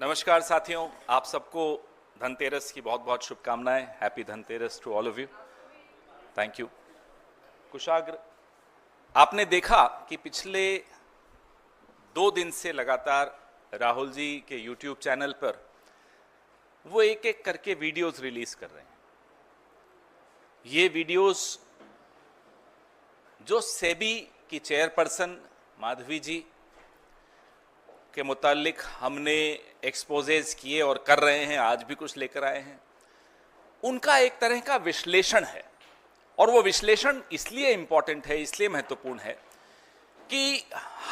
नमस्कार साथियों, आप सबको धनतेरस की बहुत बहुत शुभकामनाएं। Happy Dhanteras to all of you. Thank you. Kushagra, आपने देखा कि पिछले 2 दिन से लगातार राहुल जी के यूट्यूब चैनल पर वो एक एक करके वीडियोस रिलीज कर रहे हैं। ये वीडियोस जो सेबी की चेयरपर्सन माधवी जी के मुतालिक हमने एक्सपोजेज किए और कर रहे हैं, आज भी कुछ लेकर आए हैं, उनका एक तरह का विश्लेषण है। और वो विश्लेषण इसलिए इंपॉर्टेंट है, इसलिए महत्वपूर्ण है कि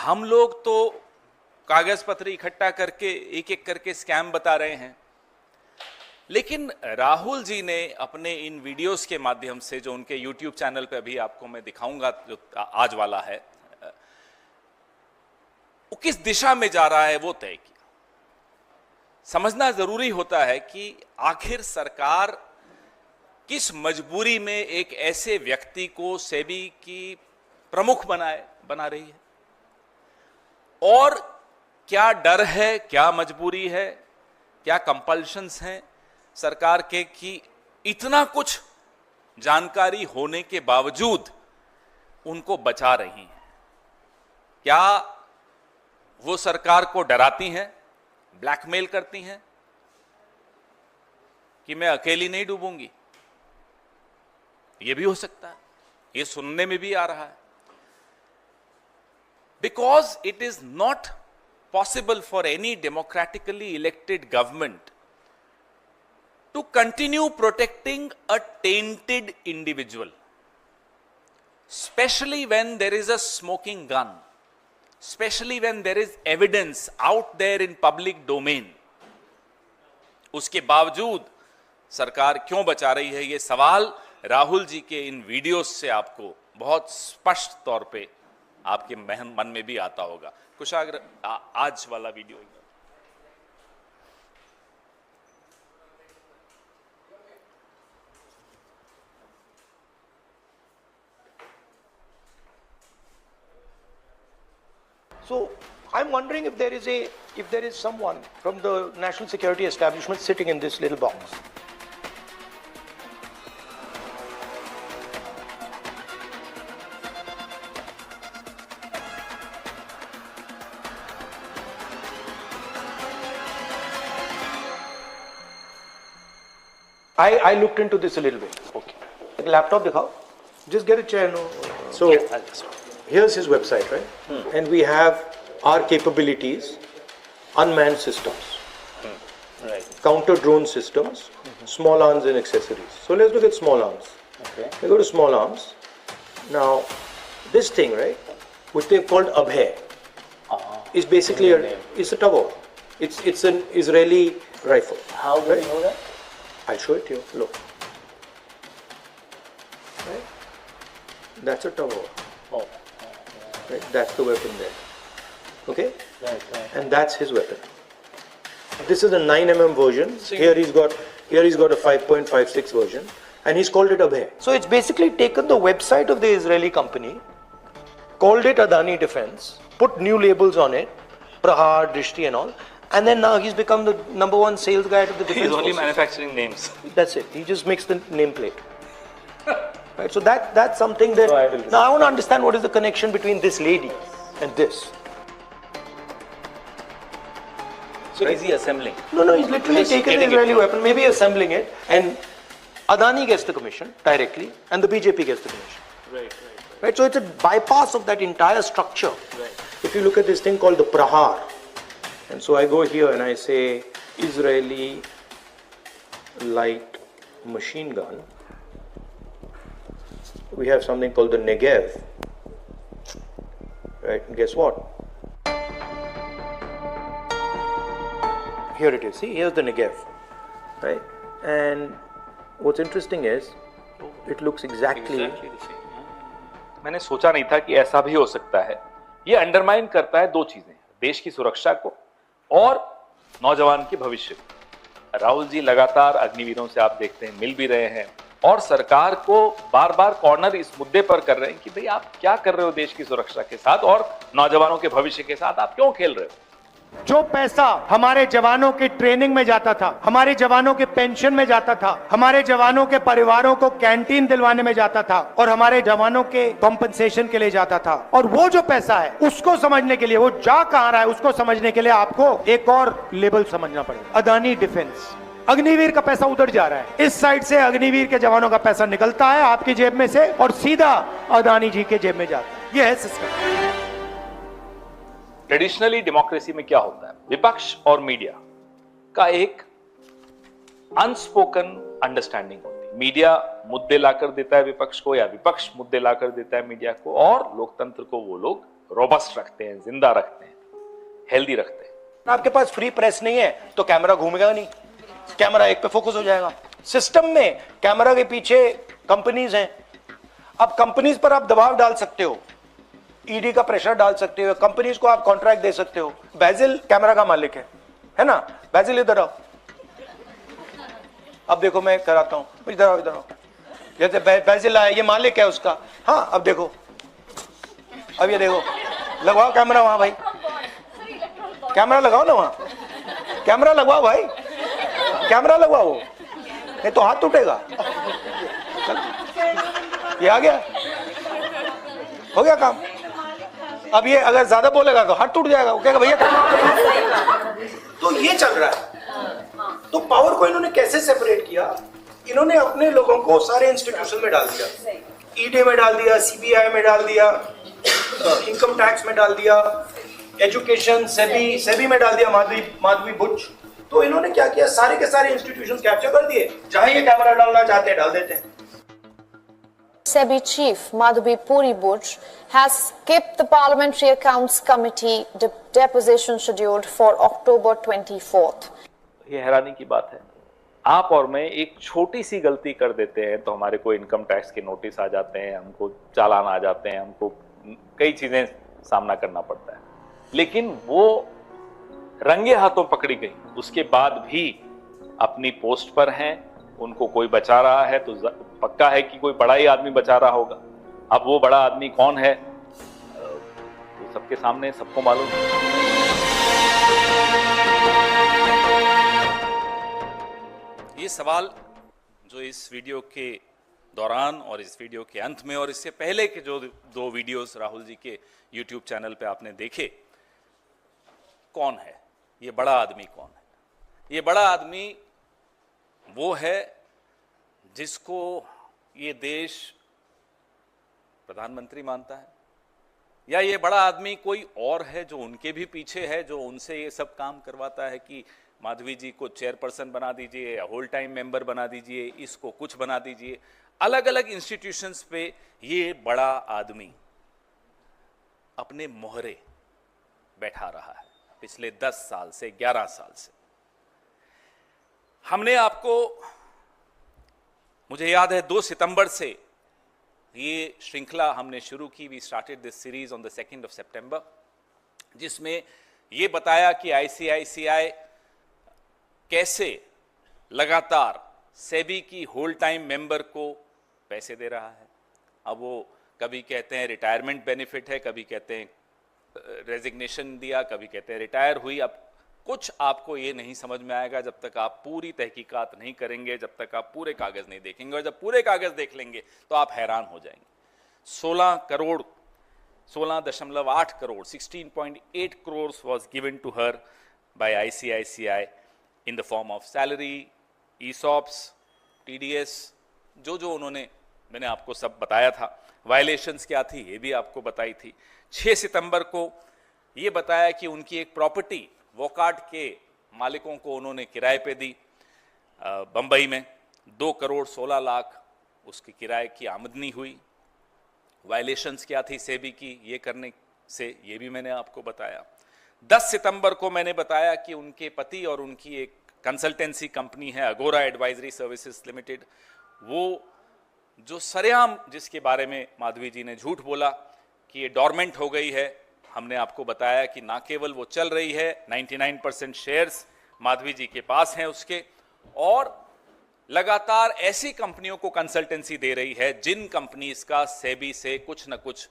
हम लोग तो कागज पत्र इकट्ठा करके एक एक करके स्कैम बता रहे हैं, लेकिन राहुल जी ने अपने इन वीडियोस के माध्यम से, जो उनके यूट्यूब चैनल पे अभी आपको मैं दिखाऊंगा, जो आज वाला है, वो किस दिशा में जा रहा है वो तय किया। समझना जरूरी होता है कि आखिर सरकार किस मजबूरी में एक ऐसे व्यक्ति को सेबी की प्रमुख बना रही है, और क्या डर है, क्या मजबूरी है, क्या कंपल्शंस हैं सरकार के कि इतना कुछ जानकारी होने के बावजूद उनको बचा रही हैं। क्या वो सरकार को डराती हैं, ब्लैकमेल करती हैं कि मैं अकेली नहीं डूबूंगी? ये भी हो सकता है, ये सुनने में भी आ रहा है। Because it is not possible for any democratically elected government to continue protecting a tainted individual, especially when there is a smoking gun, especially when there is evidence out there in public domain. उसके बावजूद सरकार क्यों बचा रही है, ये सवाल राहुल जी के इन वीडियोस से आपको बहुत स्पष्ट तौर पे आपके मन में भी आता होगा। कुशाग्र, आज वाला video. So I'm wondering if there is someone from the national security establishment sitting in this little box. I looked into this a little bit. Okay. Laptop dikhao. Just get a chair, no. So here's his website, right? And we have our capabilities, unmanned systems, right, counter drone systems, small arms and accessories. So let's look at small arms. Okay. We go to small arms. Now, this thing, right, which they've called Abhay, is basically it's a Tavor. It's an Israeli rifle. How do you know that? I'll show it to you. Look. Right? That's a Tavor. Oh. Right? That's the weapon there. Okay? Right. And that's his weapon. This is a 9mm version. See. Here he's got a 5.56 version, and he's called it Abhay. So it's basically taken the website of the Israeli company, called it Adani Defense, put new labels on it, Prahar, Drishti and all, and then now he's become the #1 sales guy to the defense. He's only forces. manufacturing names. That's it. He just makes the nameplate. Right. So that's something that. No, I will now I want to understand what is the connection between this lady and this. So is he assembling? No, he's literally Just taken the getting it Israeli from- weapon, maybe assembling it, and Adani gets the commission directly, and the BJP gets the commission. Right. So it's a bypass of that entire structure. Right. If you look at this thing called the Prahar, and so I go here and I say Israeli light machine gun. We have something called the Negev. Right. And guess what? Here it is. See, here's the Negev. Right. And what's interesting is it looks exactly मैंने सोचा नहीं था कि ऐसा भी हो सकता है। ये अंडरमाइन करता है दो चीजें, देश की सुरक्षा को और नौजवान के भविष्य को। राहुल जी लगातार अग्निवीरों से आप देखते हैं मिल भी रहे हैं और सरकार को बार बार कॉर्नर इस मुद्दे पर कर रहे हैं कि भाई आप क्या कर रहे हो देश की सुरक्षा के साथ और नौजवानों के भविष्य के साथ, आप क्यों खेल रहे हो। जो पैसा हमारे जवानों की ट्रेनिंग में जाता था, हमारे जवानों के पेंशन में जाता था, हमारे जवानों के परिवारों को कैंटीन दिलवाने में जाता था और हमारे जवानों के कॉम्पनसेशन के लिए जाता था, और वो जो पैसा है उसको समझने के लिए, वो जा कहां रहा है उसको समझने के लिए आपको एक और लेबल समझना पड़ेगा, अदानी डिफेंस। अग्निवीर का पैसा उधर जा रहा है, इस साइड से अग्निवीर के जवानों का पैसा निकलता है आपकी जेब में से और सीधा अदानी जी के जेब में जाता है। यह है सिस्टम। ट्रेडिशनली डेमोक्रेसी में क्या होता है, विपक्ष और मीडिया का एक अनस्पोकन अंडरस्टैंडिंग होती है। मीडिया मुद्दे लाकर देता है विपक्ष को, या विपक्ष मुद्दे लाकर देता है मीडिया को, और लोकतंत्र को वो लोग रोबस्ट रखते हैं, जिंदा रखते हैं, हेल्दी रखते हैं। आपके पास फ्री प्रेस नहीं है तो कैमरा घूमेगा नहीं, कैमरा एक पे फोकस हो जाएगा। सिस्टम में कैमरा के पीछे कंपनीज हैं, अब कंपनीज पर आप दबाव डाल सकते हो, ईडी का प्रेशर डाल सकते हो, कंपनीज को आप कॉन्ट्रैक्ट दे सकते हो। बैजिल कैमरा का मालिक है ना, बैजिल इधर आओ, अब देखो मैं कराता हूं, इधर आओ इधर आओ। जैसे बैजिल आया, ये मालिक है उसका, हाँ अब देखो, अब ये देखो, लगवाओ कैमरा वहां भाई, कैमरा लगाओ ना वहां, कैमरा लगवाओ भाई, कैमरा लगवाओ, नहीं तो हाथ टूटेगा। ये आ गया, हो गया काम। अब ये अगर ज्यादा बोलेगा तो हाथ टूट जाएगा, वो कहेगा भैया। तो ये चल रहा है। तो पावर को इन्होंने कैसे सेपरेट किया, इन्होंने अपने लोगों को सारे इंस्टीट्यूशन में डाल दिया, ईडी में डाल दिया, सीबीआई में डाल दिया, इनकम टैक्स में डाल दिया, एजुकेशन सेबी में डाल दिया, माधवी बुच। तो इन्होंने क्या किया, सारे के सारे इंस्टीट्यूशन कैप्चर कर दिए, जहां ये कैमरा डालना चाहते हैं डाल देते हैं। SEBI chief Madhuri Puri Buch has skipped the Parliamentary Accounts Committee deposition scheduled for October 24th. ये हैरानी की बात है, आप और मैं एक छोटी सी गलती कर देते हैं तो हमारे को इनकम टैक्स के नोटिस आ जाते हैं, हमको चालान आ जाते हैं, हमको कई चीजें सामना करना पड़ता है। लेकिन वो रंगे हाथों पकड़ी गई, उसके बाद भी अपनी पोस्ट पर हैं, उनको कोई बचा रहा है तो पक्का है कि कोई बड़ा ही आदमी बचा रहा होगा। अब वो बड़ा आदमी कौन है वो सबके सामने, सबको मालूम है। ये सवाल जो इस वीडियो के दौरान और इस वीडियो के अंत में और इससे पहले के जो 2 वीडियोस राहुल जी के YouTube चैनल पे आपने देखे, कौन है ये बड़ा आदमी, कौन है ये बड़ा आदमी? वो है जिसको ये देश प्रधानमंत्री मानता है, या ये बड़ा आदमी कोई और है जो उनके भी पीछे है, जो उनसे ये सब काम करवाता है कि माधवी जी को चेयरपर्सन बना दीजिए या होल टाइम मेंबर बना दीजिए, इसको कुछ बना दीजिए। अलग अलग इंस्टीट्यूशंस पे ये बड़ा आदमी अपने मोहरे बैठा रहा है पिछले 10 साल से, 11 साल से। हमने आपको, मुझे याद है 2 सितंबर से ये श्रृंखला हमने शुरू की, we started this series on the 2nd of September, जिसमें ये बताया कि आईसीआईसीआई कैसे लगातार सेबी की होल टाइम मेंबर को पैसे दे रहा है। अब वो कभी कहते हैं रिटायरमेंट बेनिफिट है, कभी कहते हैं रेजिग्नेशन दिया, कभी कहते हैं रिटायर हुई। अब कुछ आपको ये नहीं समझ में आएगा जब तक आप पूरी तहकीकात नहीं करेंगे, जब तक आप पूरे कागज नहीं देखेंगे, और जब पूरे कागज देख लेंगे तो आप हैरान हो जाएंगे। 16.8 crore 16.8 crores was given to her by ICICI in the form of salary, ESOPs, TDS, जो उन्होंने, मैंने आपको सब बताया था। वायलेशंस क्या थी ये भी आपको बताई थी। 6 सितंबर को ये बताया कि उनकी एक प्रॉपर्टी वोकार्ड के मालिकों को उन्होंने किराए पे दी बंबई में, 2 करोड़ 16 लाख उसकी किराए की आमदनी हुई। वायलेशंस क्या थी सेबी की ये करने से, ये भी मैंने आपको बताया। 10 सितंबर को मैंने बताया कि उनके पति और उनकी एक कंसल्टेंसी कंपनी है अगोरा एडवाइजरी सर्विसेज लिमिटेड, वो जो सरेआम जिसके बारे में माधवी जी ने झूठ बोला कि ये डॉर्मेंट हो गई है, हमने आपको बताया कि ना केवल वो चल रही है, 99% शेयर्स माधवी जी के पास हैं उसके, और लगातार ऐसी कंपनियों को कंसल्टेंसी दे रही है जिन कंपनीज का सेबी से कुछ न कुछ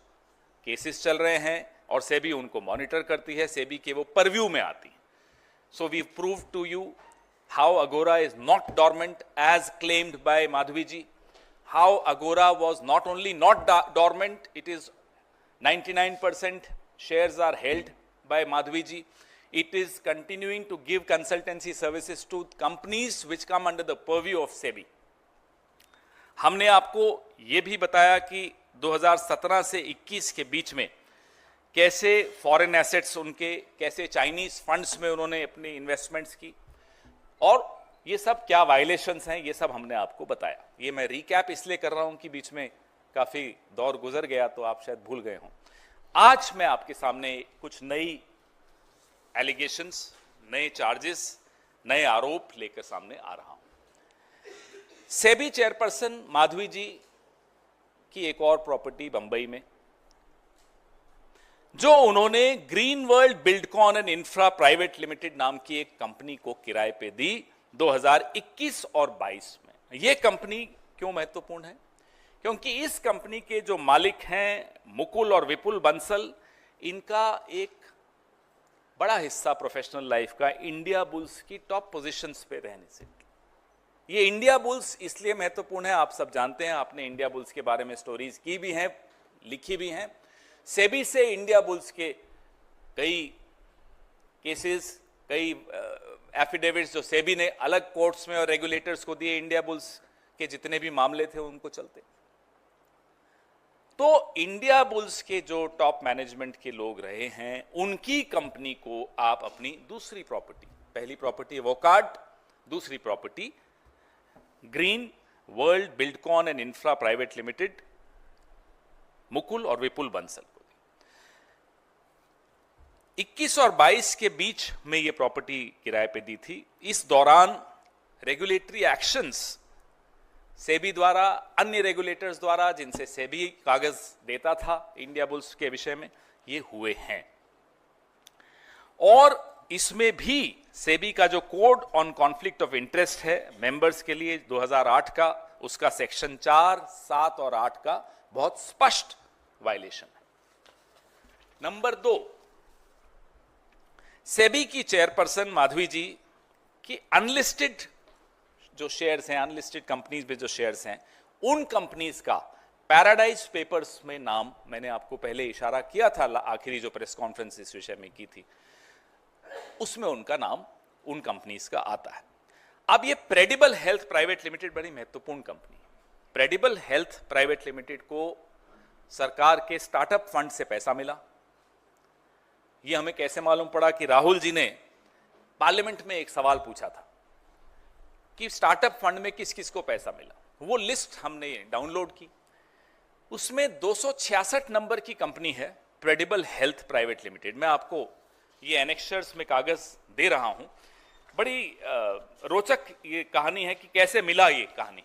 केसेस चल रहे हैं, और सेबी उनको मॉनिटर करती है, सेबी के वो परव्यू में आती है। So we prove to you how Agora is not dormant as claimed by Madhavi ji, how Agora was not only not dormant, it is 99% shares are held by Madhvi ji. It is continuing to give consultancy services to companies which come under the purview of SEBI. हमने आपको ये भी बताया कि 2017 से 21 के बीच में कैसे फॉरेन एसेट्स उनके, कैसे चाइनीज फंड्स में उन्होंने अपनी इन्वेस्टमेंट्स की और ये सब क्या वायलेशंस हैं, ये सब हमने आपको बताया। ये मैं रिकैप इसलिए कर रहा हूं कि बीच में काफी दौर गुजर गया तो आप शायद भूल गए हों। आज मैं आपके सामने कुछ नई एलिगेशंस, नए चार्जेस, नए आरोप लेकर सामने आ रहा हूं। सेबी चेयरपर्सन माधवी जी की एक और प्रॉपर्टी बंबई में, जो उन्होंने green world Buildcon and infra private limited नाम की एक कंपनी को किराए पे दी 2021 और 22 में। यह कंपनी क्यों महत्वपूर्ण है? क्योंकि इस कंपनी के जो मालिक हैं मुकुल और विपुल बंसल, इनका एक बड़ा हिस्सा प्रोफेशनल लाइफ का इंडिया बुल्स की टॉप पोजीशंस पे रहने से। ये इंडिया बुल्स इसलिए महत्वपूर्ण है, आप सब जानते हैं, आपने इंडिया बुल्स के बारे में स्टोरीज की भी हैं, लिखी भी हैं। सेबी से इंडिया बुल्स के कई केसेस, कई एफिडेविट्स जो सेबी ने अलग कोर्ट्स में और रेगुलेटर्स को दिए, इंडिया बुल्स के जितने भी मामले थे उनको चलते। तो इंडिया बुल्स के जो टॉप मैनेजमेंट के लोग रहे हैं, उनकी कंपनी को आप अपनी दूसरी प्रॉपर्टी, पहली प्रॉपर्टी वोकार्ड, दूसरी property green world Buildcon and infra private limited, Mukul और विपुल बंसल को दी। 21 और 22 के बीच में यह प्रॉपर्टी किराए पे दी थी। इस दौरान रेगुलेटरी एक्शंस सेबी द्वारा, अन्य रेगुलेटर्स द्वारा, जिनसे सेबी कागज देता था इंडिया बुल्स के विषय में, ये हुए हैं। और इसमें भी सेबी का जो code on conflict of interest है मेंबर्स के लिए 2008 का, उसका सेक्शन 4, 7 और 8 का बहुत स्पष्ट वायलेशन है। नंबर 2, सेबी की चेयरपर्सन माधवी जी की अनलिस्टेड जो शेयर्स हैं, अनलिस्टेड कंपनीज में जो शेयर्स हैं, उन कंपनीज का पैराडाइज पेपर्स में नाम, मैंने आपको पहले इशारा किया था आखिरी जो प्रेस कॉन्फ्रेंस इस विषय में की थी, उसमें उनका नाम उन कंपनीज का आता है। अब ये प्रेडिबल हेल्थ प्राइवेट लिमिटेड बड़ी महत्वपूर्ण कंपनी है। प्रेडिबल हेल्थ प्राइवेट लिमिटेड को सरकार के स्टार्टअप फंड से पैसा मिला। ये हमें कैसे मालूम पड़ा? कि राहुल जी ने पार्लियामेंट में एक सवाल पूछा था कि स्टार्टअप फंड में किस किस को पैसा मिला। वो लिस्ट हमने डाउनलोड की, उसमें 266 नंबर की कंपनी है प्रेडिबल हेल्थ प्राइवेट लिमिटेड। मैं आपको ये एनेक्शर्स में कागज दे रहा हूं। बड़ी रोचक ये कहानी है कि कैसे मिला ये कहानी।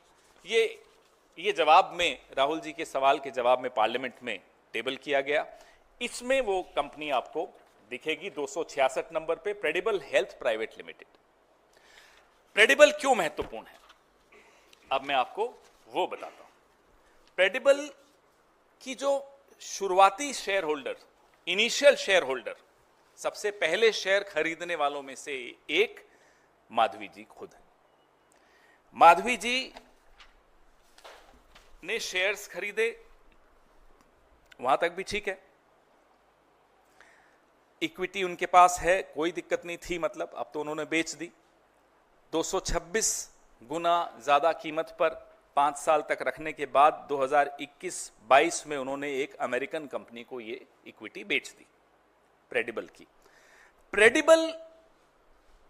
ये जवाब में, राहुल जी के सवाल के जवाब में पार्लियामेंट में टेबल किया गया। इसमें वो कंपनी आपको दिखेगी 266 नंबर पे, प्रेडिबल हेल्थ प्राइवेट लिमिटेड। प्रेडिबल क्यों महत्वपूर्ण है, अब मैं आपको वो बताता हूं। प्रेडिबल की जो शुरुआती share holder, initial share holder, सबसे पहले शेयर खरीदने वालों में से एक माधवी जी खुद है। माधवी जी ने शेयर्स खरीदे, वहां तक भी ठीक है, इक्विटी उनके पास है, कोई दिक्कत नहीं थी, मतलब अब तो उन्होंने बेच दी। 226 गुना ज्यादा कीमत पर 5 साल तक रखने के बाद 2021-22 में उन्होंने एक अमेरिकन कंपनी को ये इक्विटी बेच दी, प्रेडिबल की। प्रेडिबल,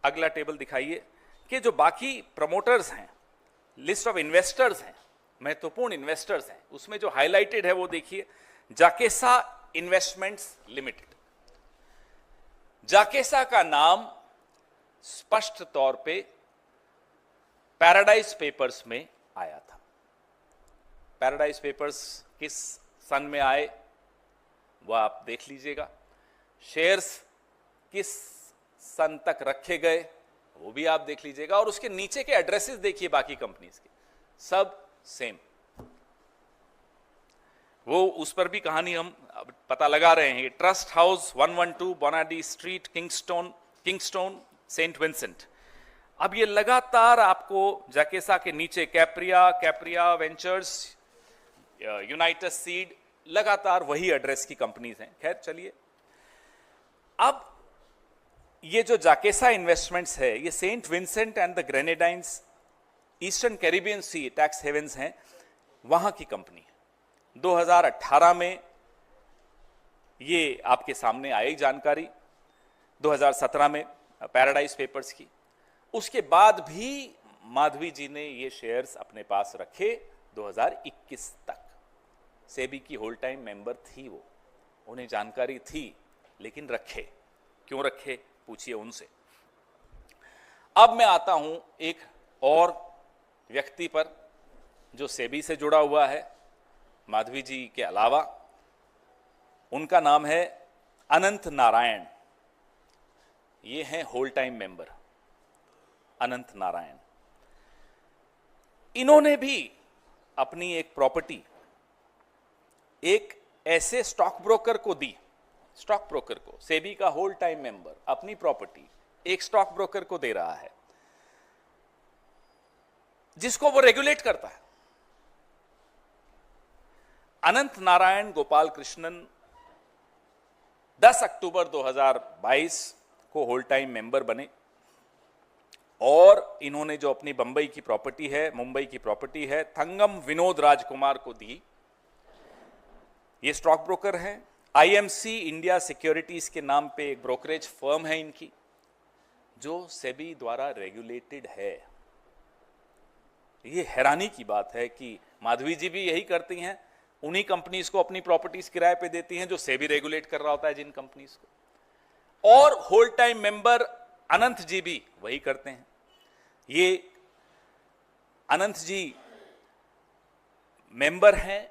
अगला टेबल दिखाइए, कि जो बाकी प्रमोटर्स हैं, लिस्ट ऑफ इन्वेस्टर्स हैं, महत्वपूर्ण इन्वेस्टर्स हैं, उसमें जो हाईलाइटेड है वो देखिए, जाकेसा इन्वेस्टमेंट्स लिमिटेड। जाकेसा का नाम स्पष्ट तौर पे पैराडाइज पेपर्स में आया था। पैराडाइज पेपर्स किस सन में आए वो आप देख लीजिएगा, शेयर्स किस सन तक रखे गए वो भी आप देख लीजिएगा, और उसके नीचे के एड्रेसेस देखिए बाकी कंपनीज के, सब सेम। वो उस पर भी कहानी हम अब पता लगा रहे हैं। Trust house 112 Bonadie street, Kingstown, Saint Vincent. अब ये लगातार आपको जाकेसा के नीचे कैप्रिया वेंचर्स, यूनाइटेड सीड, लगातार वही एड्रेस की कंपनीज हैं। खैर चलिए, अब ये जो जाकेसा इन्वेस्टमेंट्स है, ये Saint Vincent and the Grenadines, Eastern Caribbean Sea tax havens हैं, वहां की कंपनी है। 2018 में ये आपके सामने आई जानकारी, 2017 में पैराडाइज पेपर्स की। उसके बाद भी माधवी जी ने ये शेयर्स अपने पास रखे 2021 तक। सेबी की होल टाइम मेंबर थी वो, उन्हें जानकारी थी, लेकिन रखे। क्यों रखे, पूछिए उनसे। अब मैं आता हूं एक और व्यक्ति पर जो सेबी से जुड़ा हुआ है, माधवी जी के अलावा। उनका नाम है अनंत नारायण। ये हैं होल टाइम मेंबर अनंत नारायण। इन्होंने भी अपनी एक प्रॉपर्टी एक ऐसे स्टॉक ब्रोकर को दी। स्टॉक ब्रोकर को, सेबी का होल टाइम मेंबर अपनी प्रॉपर्टी एक स्टॉक ब्रोकर को दे रहा है, जिसको वो रेगुलेट करता है। अनंत नारायण गोपाल कृष्णन 10 अक्टूबर 2022 को होल टाइम मेंबर बने और इन्होंने जो अपनी मुंबई की प्रॉपर्टी है थंगम विनोद राजकुमार को दी। ये स्टॉक ब्रोकर हैं। आईएमसी इंडिया सिक्योरिटीज के नाम पे एक ब्रोकरेज फर्म है इनकी, जो सेबी द्वारा रेगुलेटेड है। ये हैरानी की बात है कि माधवी जी भी यही करती हैं, उन्हीं कंपनीज को अपनी प्रॉपर्टीज किराए पे देती हैं जो सेबी रेगुलेट कर रहा होता है जिन कंपनीज को, और होल टाइम मेंबर अनंत जी भी वही करते हैं। ये अनंत जी मेंबर हैं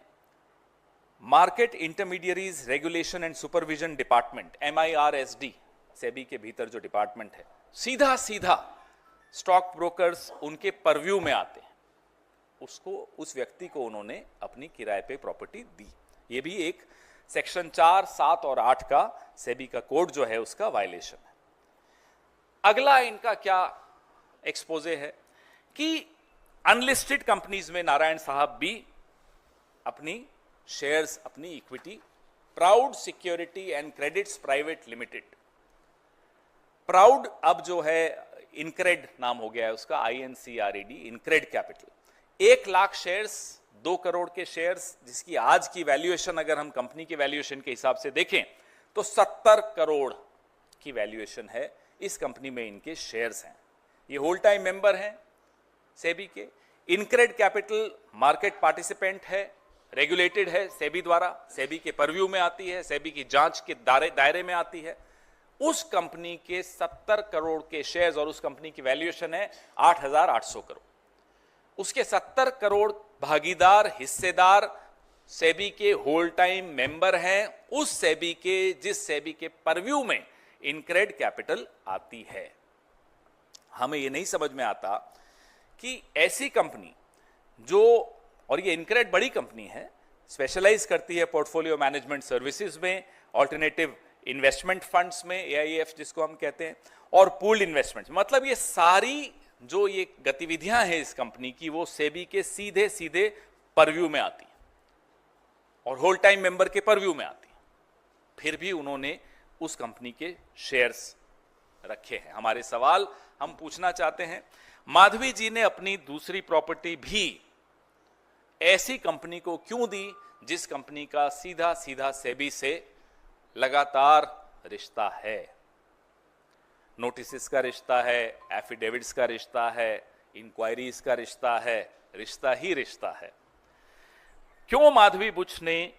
market intermediaries regulation and supervision department, MIRSD, SEBI के भीतर जो डिपार्टमेंट है। सीधा स्टॉक ब्रोकर्स उनके परव्यू में आते हैं। उस व्यक्ति को उन्होंने अपनी किराए पे प्रॉपर्टी दी। ये भी एक सेक्शन 4, 7 और 8 का सेबी का कोड जो है उसका वायलेशन है। अगला इनका क्या एक्सपोजे है कि अनलिस्टेड कंपनीज में नारायण साहब भी अपनी शेयर्स, अपनी equity, proud security and credits private limited, proud अब जो है इनक्रेड नाम हो गया है उसका, INCRED, InCred capital. 1 lakh shares, 2 crore के शेयर्स, जिसकी आज की वैल्यूएशन अगर हम कंपनी के वैल्यूएशन के हिसाब से देखें तो 70 करोड़ की वैल्यूएशन है इस कंपनी में इनके शेयर्स हैं। ये होल टाइम मेंबर हैं सेबी के। इनक्रेड कैपिटल मार्केट पार्टिसिपेंट है, रेगुलेटेड है सेबी द्वारा, सेबी के परव्यू में आती है, सेबी की जांच के दायरे में आती है। उस कंपनी के 70 करोड़ के शेयर्स और उस कंपनी की वैल्यूएशन है 8,800 करोड़। उसके 70 करोड़ भागीदार, हिस्सेदार सेबी के होल टाइम मेंबर हैं उस सेबी के, जिस सेबी के परव्यू में इनक्रेड कैपिटल आती है। हमें यह नहीं समझ में आता कि ऐसी कंपनी जो, और ये इनक्रेड बड़ी कंपनी है, स्पेशलाइज करती है पोर्टफोलियो मैनेजमेंट सर्विसेज में, ऑल्टरनेटिव इन्वेस्टमेंट फंड्स में, AIF जिसको हम कहते हैं, और पूल्ड इन्वेस्टमेंट्स। मतलब ये सारी जो ये गतिविधियां हैं इस कंपनी की, वो सेबी के सीधे परव्यू में आती हैं और होल टाइम मेंबर के परव्यू में आती हैं। फिर भी उन्होंने उस कंपनी के शेयर्स रखे हैं। हमारे सवाल हम पूछना चाहते हैं, माधवी जी ने अपनी दूसरी प्रॉपर्टी भी ऐसी कंपनी को क्यों दी जिस कंपनी का सीधा सेबी से लगातार रिश्ता है? नोटिस का रिश्ता है, एफिडेविट्स का रिश्ता है, इंक्वायरीज का रिश्ता है, रिश्ता ही रिश्ता है। क्यों माधवी बुच ने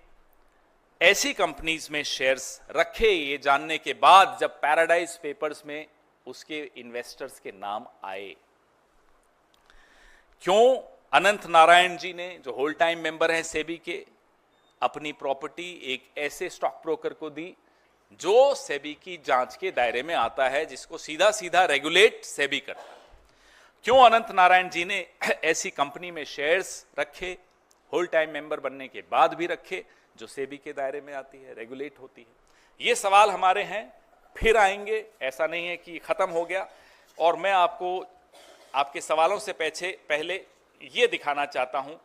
ऐसी कंपनीज में शेयर्स रखे, ये जानने के बाद जब पैराडाइज पेपर्स में उसके इन्वेस्टर्स के नाम आए? क्यों अनंत नारायण जी ने, जो होल टाइम मेंबर हैं सेबी के, अपनी प्रॉपर्टी एक ऐसे स्टॉक ब्रोकर को दी जो सेबी की जांच के दायरे में आता है, जिसको सीधा रेगुलेट सेबी करता है? क्यों अनंत नारायण जी ने ऐसी कंपनी में शेयर्स रखे, होल टाइम मेंबर बनने के बाद भी रखे, जो सेबी के दायरे में आती है, रेगुलेट होती है। ये सवाल हमारे हैं, फिर आएंगे, ऐसा नहीं है कि खत्म हो गया। और मैं आपको आपके सवालों से पहले ये दिखाना चाहता हूं,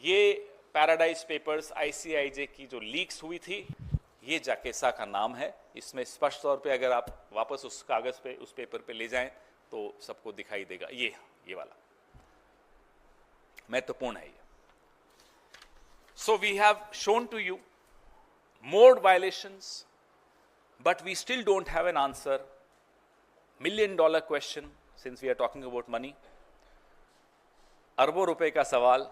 ये पैराडाइज पेपर्स आईसीआईजे की जो लीक्स हुई थी, ये जाकेसा का नाम है। इसमें स्पष्ट तौर पे अगर आप वापस उस कागज पे, उस पेपर पे ले जाएं तो सबको दिखाई देगा। ये वाला महत्वपूर्ण है ये। So we have shown to you more violations, but we still don't have an answer. $1 million question, since we are talking about money. अरबों रुपए का सवाल,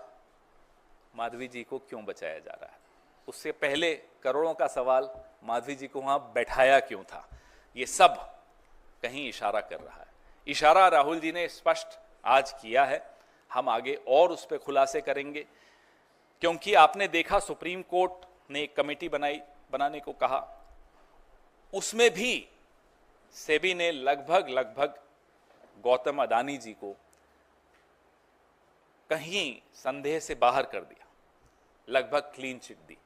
माधवी जी को क्यों बचाया जा रहा है? उससे पहले करोड़ों का सवाल, माधवी जी को वहां बैठाया क्यों था? ये सब कहीं इशारा कर रहा है। इशारा राहुल जी ने स्पष्ट आज किया है। हम आगे और उस पर खुलासे करेंगे, क्योंकि आपने देखा सुप्रीम कोर्ट ने एक कमेटी बनाने को कहा, उसमें भी सेबी ने लगभग गौतम अडानी जी को कहीं संदेह से बाहर कर दिया, लगभग क्लीन चिट दी।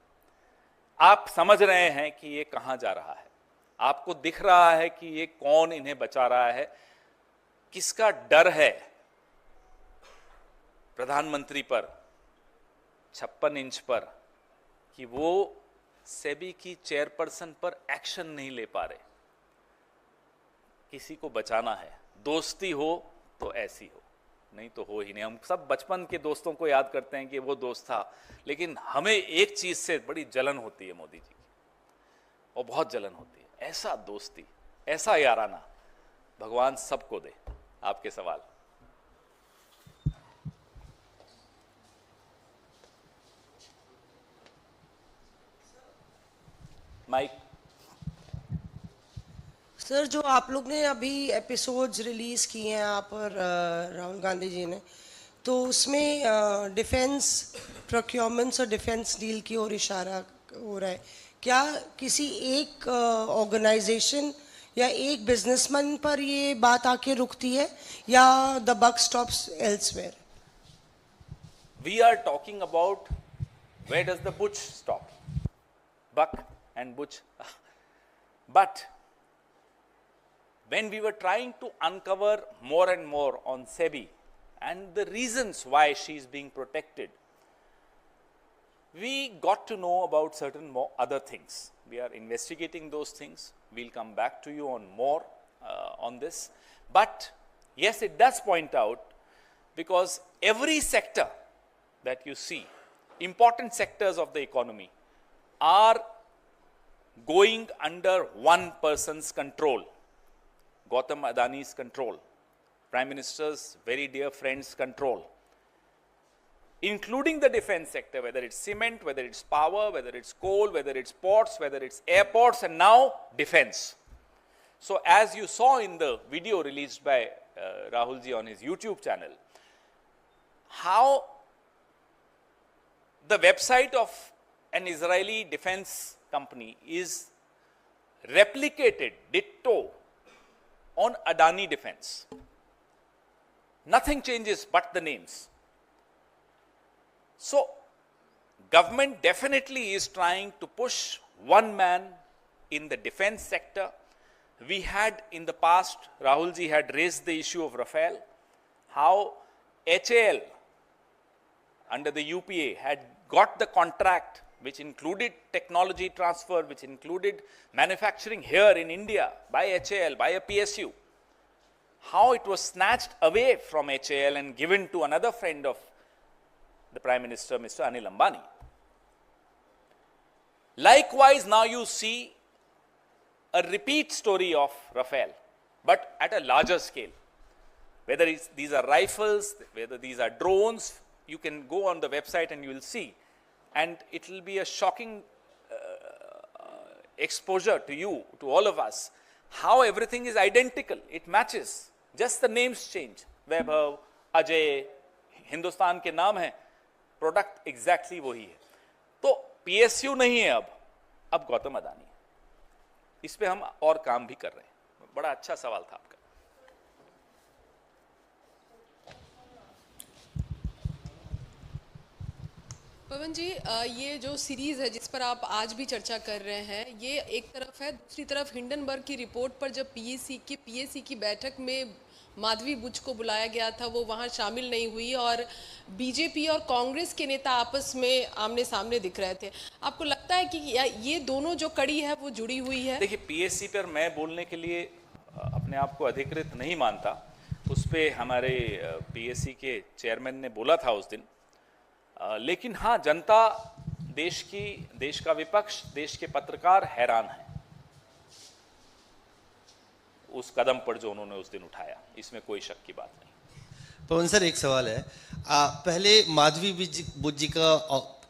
आप समझ रहे हैं कि ये कहां जा रहा है, आपको दिख रहा है कि ये कौन इन्हें बचा रहा है, किसका डर है प्रधानमंत्री पर 56 इंच पर कि वो सेबी की चेयरपर्सन पर एक्शन नहीं ले पा रहे। किसी को बचाना है, दोस्ती हो तो ऐसी हो, नहीं तो हो ही नहीं। हम सब बचपन के दोस्तों को याद करते हैं कि वो दोस्त था, लेकिन हमें एक चीज से बड़ी जलन होती है मोदी जी की, और बहुत जलन होती है। ऐसा दोस्ती, ऐसा याराना भगवान सबको दे। आपके सवाल। माइक। सर, जो आप लोग ने अभी एपिसोड्स रिलीज किए हैं आप और राहुल गांधी जी ने, तो उसमें डिफेंस प्रोक्योरमेंट्स और डिफेंस डील की ओर इशारा हो रहा है। क्या किसी एक ऑर्गेनाइजेशन या एक बिजनेसमैन पर ये बात आके रुकती है, या the buck stops elsewhere? We are talking about where does the buck stop? Buck and butch. But when we were trying to uncover more and more on SEBI and the reasons why she is being protected, we got to know about certain more other things. We are investigating those things. We'll come back to you on more on this. But yes, it does point out, because every sector that you see, important sectors of the economy, are going under one person's control, Gautam Adani's control, Prime Minister's very dear friend's control, including the defense sector, whether it's cement, whether it's power, whether it's coal, whether it's ports, whether it's airports, and now defense. So as you saw in the video released by Rahul ji on his YouTube channel, how the website of an Israeli defense company is replicated ditto on Adani Defense. Nothing changes but the names. So government definitely is trying to push one man in the defense sector. We had in the past, Rahul ji had raised the issue of Rafale, how HAL under the UPA had got the contract which included technology transfer, which included manufacturing here in India by HAL, by a PSU. How it was snatched away from HAL and given to another friend of the Prime Minister, Mr. Anil Ambani. Likewise, now you see a repeat story of Rafale, but at a larger scale. Whether these are rifles, whether these are drones, you can go on the website and you will see. And it will be a shocking exposure to you, to all of us, how everything is identical. It matches. Just the names change. Vaibhav, Ajay, Hindustan के नाम है, product exactly वही है। तो PSU नहीं है अब गौतम अडानी। इस पे हम और काम भी कर रहे हैं। बड़ा अच्छा सवाल था आपका। पवन जी, ये जो सीरीज है जिस पर आप आज भी चर्चा कर रहे हैं, ये एक तरफ है। दूसरी तरफ हिंडनबर्ग की रिपोर्ट पर जब पीएसी की बैठक में माधवी बुच को बुलाया गया था, वो वहां शामिल नहीं हुई और बीजेपी और कांग्रेस के नेता आपस में आमने सामने दिख रहे थे। आपको लगता है कि ये दोनों जो कड़ी है वो जुड़ी हुई है? देखिए, पीएससी पर मैं बोलने के लिए अपने आप को अधिकृत नहीं मानता। उस पे हमारे पीएससी के चेयरमैन ने बोला था उस दिन। लेकिन हाँ, जनता, देश का विपक्ष, देश के पत्रकार हैरान हैं उस कदम पर जो उन्होंने उस दिन उठाया। इसमें कोई शक की बात नहीं। पवन सर, एक सवाल है। पहले माधवी बुच जी का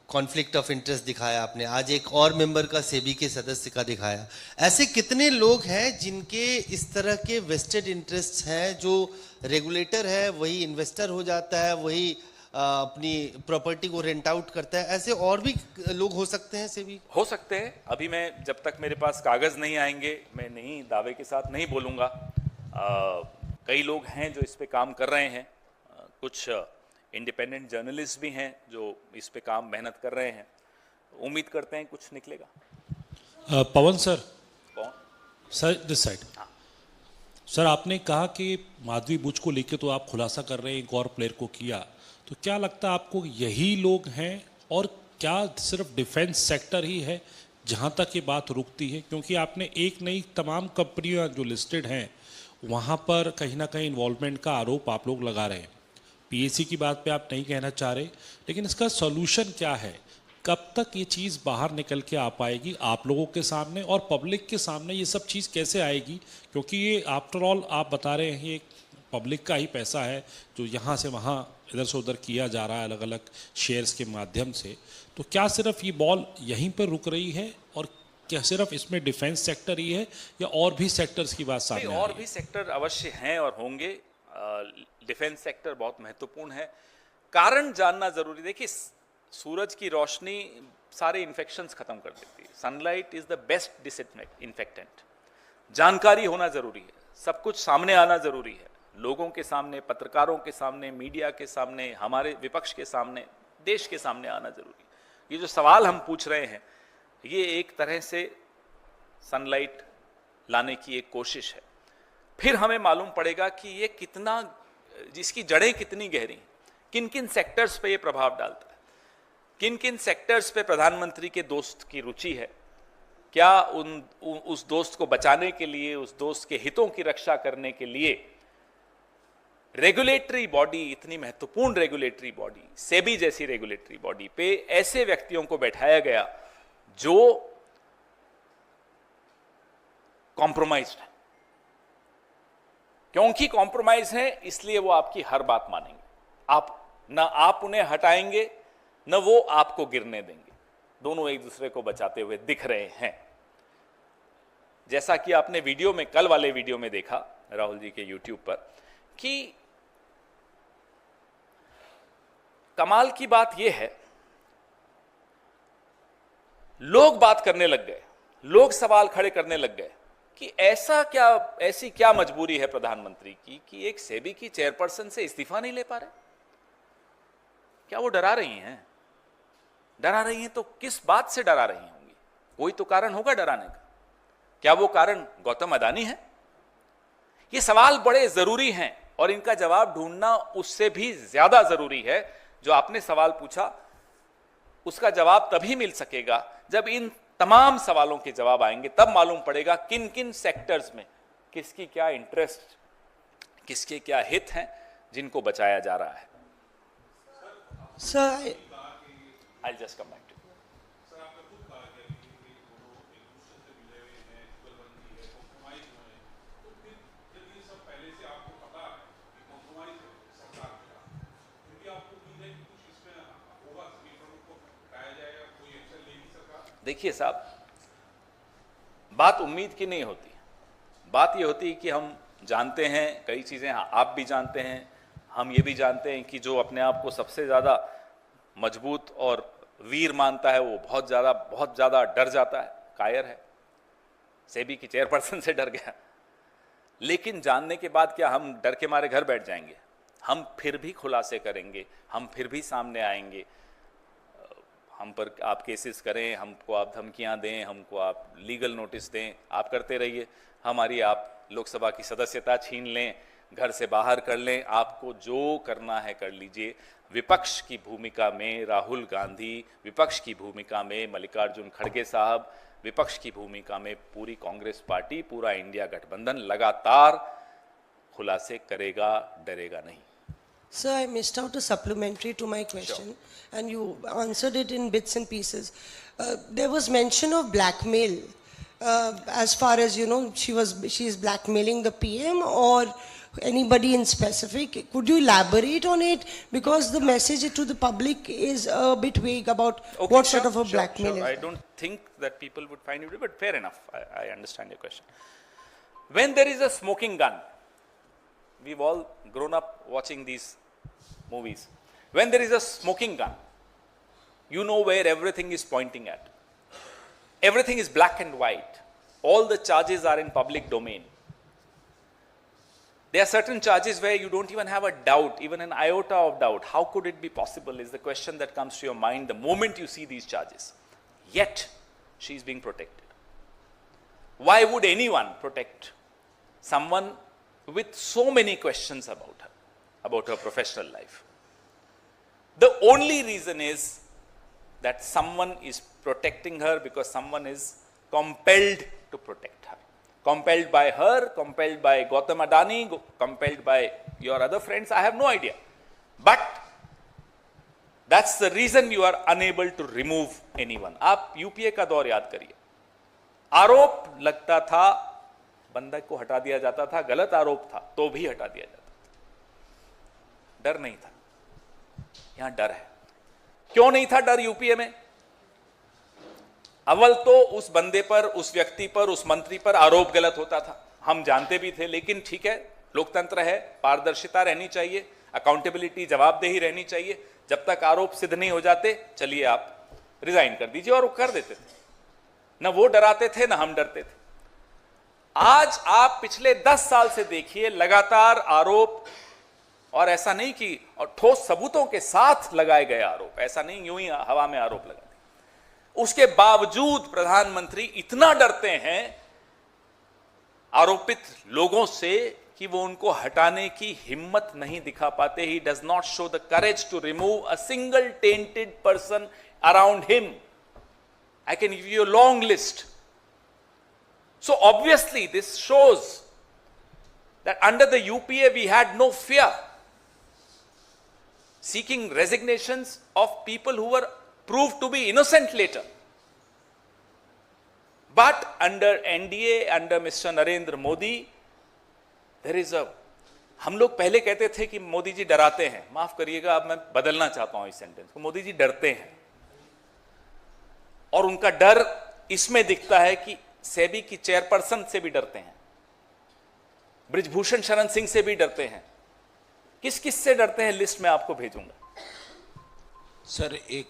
कॉन्फ्लिक्ट ऑफ इंटरेस्ट दिखाया आपने, आज एक और मेंबर का सेबी के सदस्य का दिखाया। ऐसे कितने लोग हैं जिनके इस तरह के वेस्टेड इंटरेस्ट हैं, जो रेगुलेटर है वही इन्वेस्टर हो जाता है, वही अपनी प्रॉपर्टी को रेंट आउट करता है? ऐसे और भी लोग हो सकते हैं सेबी? हो सकते हैं। अभी मैं, जब तक मेरे पास कागज नहीं आएंगे, मैं नहीं दावे के साथ नहीं बोलूंगा। कई लोग हैं जो इस पे काम कर रहे हैं। कुछ इंडिपेंडेंट जर्नलिस्ट भी हैं जो इस पे काम मेहनत कर रहे हैं। उम्मीद करते हैं कुछ निकलेगा। पवन सर, कौन सर दिस साइड। सर, आपने कहा कि माधवी बुच को लेकर तो आप खुलासा कर रहे हैं, एक और प्लेयर को किया, तो क्या लगता है आपको यही लोग हैं, और क्या सिर्फ डिफेंस सेक्टर ही है जहां तक ये बात रुकती है? क्योंकि आपने एक नहीं, तमाम कंपनियां जो लिस्टेड हैं वहां पर कहीं ना कहीं इन्वॉल्वमेंट का आरोप आप लोग लगा रहे हैं। पीएसी की बात पे आप नहीं कहना चाह रहे, लेकिन इसका सॉल्यूशन क्या है? कब तक ये चीज़ बाहर निकल के आ पाएगी आप लोगों के सामने और पब्लिक के सामने? ये सब चीज़ कैसे आएगी? क्योंकि ये आफ्टर ऑल आप बता रहे हैं, ये पब्लिक का ही पैसा है जो यहाँ से वहाँ, इधर से उधर किया जा रहा है अलग अलग शेयर्स के माध्यम से। तो क्या सिर्फ ये बॉल यहीं पर रुक रही है, और क्या सिर्फ इसमें डिफेंस सेक्टर ही है, या और भी सेक्टर्स की बात सामने आ रही है? और भी सेक्टर अवश्य हैं और होंगे। डिफेंस सेक्टर बहुत महत्वपूर्ण है। कारण जानना जरूरी। देखिए, सूरज की रोशनी सारे इन्फेक्शंस खत्म कर देती है। Sunlight is the best disinfectant. जानकारी होना जरूरी है, सब कुछ सामने आना जरूरी है, लोगों के सामने, पत्रकारों के सामने, मीडिया के सामने, हमारे विपक्ष के सामने, देश के सामने आना जरूरी है। ये जो सवाल हम पूछ रहे हैं, ये एक तरह से सनलाइट लाने की एक कोशिश है। फिर हमें मालूम पड़ेगा कि ये कितना, जिसकी जड़ें कितनी गहरी, किन किन सेक्टर्स पे ये प्रभाव डालता है, किन किन सेक्टर्स पे प्रधानमंत्री के दोस्त की रुचि है। क्या उस दोस्त को बचाने के लिए, उस दोस्त के हितों की रक्षा करने के लिए रेगुलेटरी बॉडी, इतनी महत्वपूर्ण रेगुलेटरी बॉडी, सेबी जैसी रेगुलेटरी बॉडी पे ऐसे व्यक्तियों को बैठाया गया जो कॉम्प्रोमाइज्ड है। क्योंकि कॉम्प्रोमाइज है, इसलिए वो आपकी हर बात मानेंगे। आप उन्हें हटाएंगे, न वो आपको गिरने देंगे। दोनों एक दूसरे को बचाते हुए दिख रहे हैं। जैसा कि आपने वीडियो में, कल वाले वीडियो में देखा राहुल जी के यूट्यूब पर, कि कमाल की बात यह है, लोग बात करने लग गए, लोग सवाल खड़े करने लग गए कि ऐसी क्या मजबूरी है प्रधानमंत्री की कि एक सेबी की चेयरपर्सन से इस्तीफा नहीं ले पा रहे? क्या वो डरा रही हैं? डरा रही हैं तो किस बात से डरा रही होंगी? कोई तो कारण होगा डराने का। क्या वो कारण गौतम अडानी है? ये सवाल बड़े जरूरी हैं और इनका जवाब ढूंढना उससे भी ज्यादा जरूरी है। जो आपने सवाल पूछा, उसका जवाब तभी मिल सकेगा जब इन तमाम सवालों के जवाब आएंगे। तब मालूम पड़ेगा किन किन सेक्टर्स में किसकी क्या इंटरेस्ट, किसके क्या हित हैं, जिनको बचाया जा रहा है। Sir, I'll just come back to you. देखिए साहब, बात उम्मीद की नहीं होती। बात ये होती है कि हम जानते हैं कई चीजें, आप भी जानते हैं, हम ये भी जानते हैं कि जो अपने आप को सबसे ज्यादा मजबूत और वीर मानता है वो बहुत ज्यादा डर जाता है, कायर है। सेबी की चेयरपर्सन से डर गया। लेकिन जानने के बाद क्या हम डर के मारे घर बैठ जाएंगे? हम फिर भी खुलासे करेंगे, हम फिर भी सामने आएंगे, हम पर आप केसेस करें, हमको आप धमकियां दें, हमको आप लीगल नोटिस दें, आप करते रहिए। हमारी आप लोकसभा की सदस्यता छीन लें, घर से बाहर कर लें, आपको जो करना है कर लीजिए। विपक्ष की भूमिका में राहुल गांधी, विपक्ष की भूमिका में मल्लिकार्जुन खड़गे साहब, विपक्ष की भूमिका में पूरी कांग्रेस पार्टी, पूरा इंडिया गठबंधन लगातार खुलासे करेगा, डरेगा नहीं। Sir, I missed out a supplementary to my question, and you answered it in bits and pieces. There was mention of blackmail, as far as you know, she is blackmailing the PM or anybody in specific. Could you elaborate on it, because the message to the public is a bit vague about Okay, what sure, sort of a sure, blackmail sure. is I that? don't think that people would find it, but fair enough. I understand your question. When there is a smoking gun, we've all grown up watching these movies. When there is a smoking gun, you know where everything is pointing at. Everything is black and white. All the charges are in public domain. There are certain charges where you don't even have a doubt, even an iota of doubt. How could it be possible is the question that comes to your mind the moment you see these charges. Yet, she is being protected. Why would anyone protect someone with so many questions about her professional life? The only reason is that someone is protecting her because someone is compelled to protect her. Compelled by her, compelled by Gautam Adani, compelled by your other friends, I have no idea. But that's the reason you are unable to remove anyone. आप UPA का दौर याद करिए, आरोप लगता था, बंदा को हटा दिया जाता था, गलत आरोप था तो भी हटा दिया जाता था, डर नहीं था। यहां डर है। क्यों नहीं था डर यूपीए में? अव्वल तो उस बंदे पर, उस व्यक्ति पर, उस मंत्री पर आरोप गलत होता था, हम जानते भी थे, लेकिन ठीक है, लोकतंत्र है, पारदर्शिता रहनी चाहिए, अकाउंटेबिलिटी, जवाबदेही रहनी चाहिए। जब तक आरोप सिद्ध नहीं हो जाते, चलिए आप रिजाइन कर दीजिए, और वो कर देते थे। न वो डराते थे, न हम डरते थे। आज आप पिछले 10 साल से देखिए, लगातार आरोप, और ऐसा नहीं कि और ठोस सबूतों के साथ लगाए गए आरोप, ऐसा नहीं यूं ही हवा में आरोप लगा। उसके बावजूद प्रधानमंत्री इतना डरते हैं आरोपित लोगों से कि वो उनको हटाने की हिम्मत नहीं दिखा पाते। He does not show the courage to remove a single tainted person around him. I can give you a long list. So obviously this shows that under the UPA we had no fear seeking resignations of people who were proved to be innocent later. But under NDA, under Mr. Narendra Modi, there is a, हम लोग पहले कहते थे कि मोदी जी डराते हैं, माफ करिएगा, अब मैं बदलना चाहता हूं इस सेंटेंस को, मोदी जी डरते हैं। और उनका डर इसमें दिखता है कि सेबी की चेयरपर्सन से भी डरते हैं, बृजभूषण शरण सिंह से भी डरते हैं। किस किस से डरते हैं लिस्ट में आपको भेजूंगा। सर एक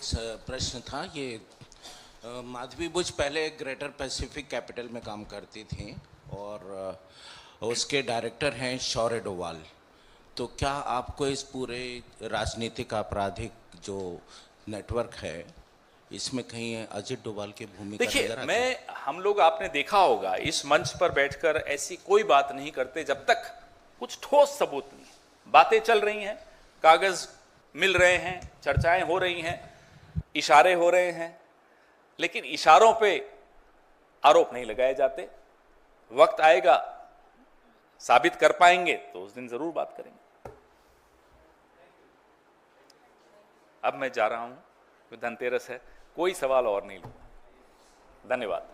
प्रश्न था, ये माधवी बुच पहले ग्रेटर पैसिफिक कैपिटल में काम करती थी और उसके डायरेक्टर हैं शौर्य डोवाल। तो क्या आपको इस पूरे राजनीतिक आपराधिक जो नेटवर्क है इसमें कहीं अजित डोभाल की भूमिका देखिए, नजर आती है? हम लोग आपने देखा होगा इस मंच पर बैठकर ऐसी कोई बात नहीं करते जब तक कुछ ठोस सबूत नहीं। बातें चल रही हैं, कागज मिल रहे हैं, चर्चाएं हो रही हैं, इशारे हो रहे हैं, लेकिन इशारों पे आरोप नहीं लगाए जाते। वक्त आएगा, साबित कर पाएंगे तो उस दिन जरूर बात करेंगे। अब मैं जा रहा हूं, धनतेरस है, कोई सवाल और नहीं लूंगा। धन्यवाद।